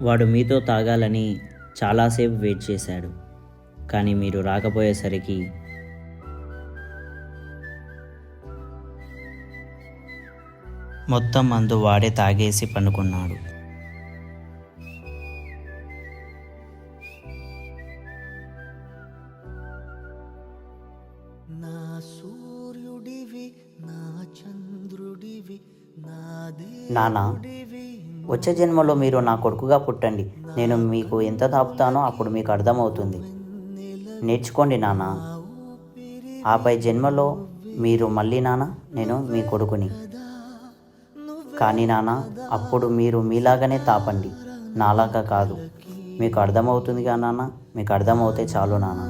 వాడు మీతో తాగాలని చాలాసేపు వెయిట్ చేశాడు, కానీ మీరు రాకపోయేసరికి మొత్తం మందు వాడే తాగేసి పనుకున్నాడు. నా సూర్యుడివి నా చంద్రుడివి నా నాన్న, వచ్చే జన్మలో మీరు నా కొడుకుగా పుట్టండి. నేను మీకు ఎంత తాపుతానో అప్పుడు మీకు అర్థమవుతుంది. నేర్చుకోండి నాన్న. ఆపై జన్మలో మీరు మళ్ళీ నాన్న నేను మీ కొడుకుని. కానీ నాన్న, అప్పుడు మీరు మీలాగానే తాపండి, నాలాగా కాదు. మీకు అర్థమవుతుందిగా నాన్న? మీకు అర్థమవుతే చాలు నాన్న.